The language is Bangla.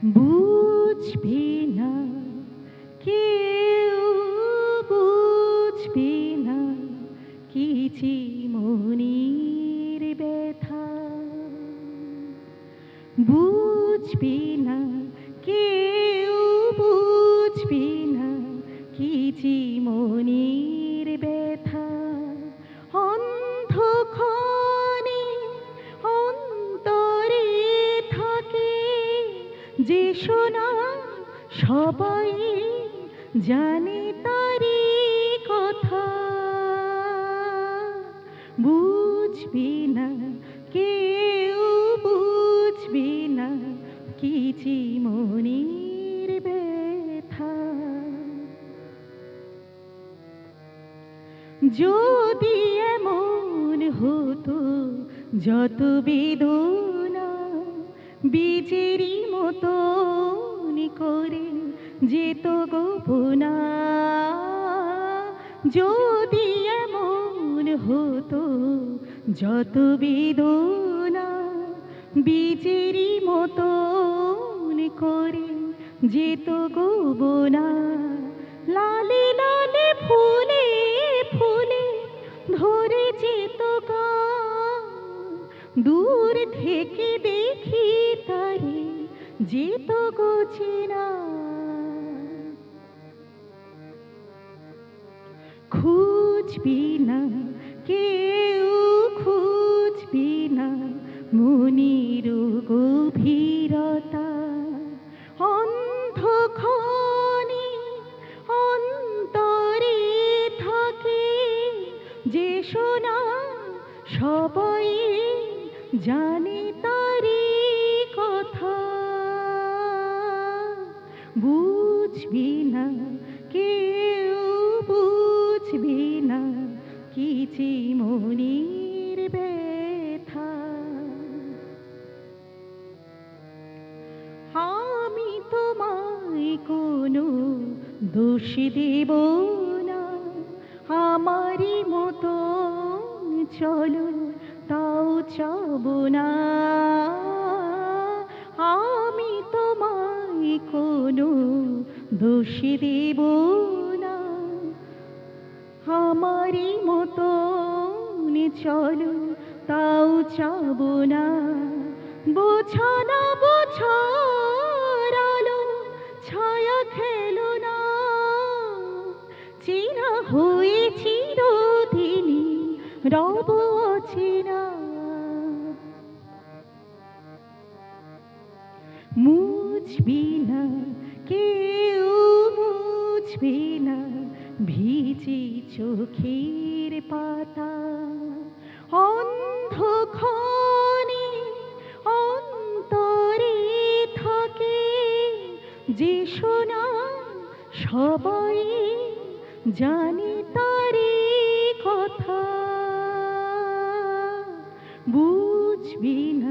বুঝবি না কেউ, বুঝবি না কি মনির ব্যথা, বুঝবি না কেউ, বুঝবি না কি মনির ব্যথা। অন্ধক্ষণে অন্তরে থাকে যে শোনা, সবাই জানে তারি কথা। বুঝবি না কেউ, বুঝবি না কি মনির ব্যথা। যদি এমন হতো যত বেদনা বীজেরই মতন করে যেত গোপনা, যদি এমন হতো যত বেদনা বীজেরই মতন করে যেত গোপনা, লালে লালে ফুলে ফুলে ধরে যেত গান, দূর থেকে দেখি তারে যেত গোচেনা। খুঁজবি না কেউ, খুঁজবি না মনির গভীরতা। অন্ধক্ষণে অন্তরে থাকে যে শোনা, সবাই জানে তারি কথা। বুঝবি না কেউ, বুঝবি না কি মনির ব্যথা। আমি তোমায় কোনো দোষ দেব না, আমারই মতো চলো তাও চাব না। আমি তোমায় কোনো দোষ দেব না, আমারই মতো চলো তাও চাব না। বোঝা না বোঝার আলো ছায়া খেলো না, চেনা হয়ে চিরদিনই রব অচেনা। মুছবি না কেউ, মুছবি না ভিজে চোখের পাতা। অন্ধক্ষণে অন্তরে থাকে যে শোনা, সবাই জানে তারি কথা। বুঝবি না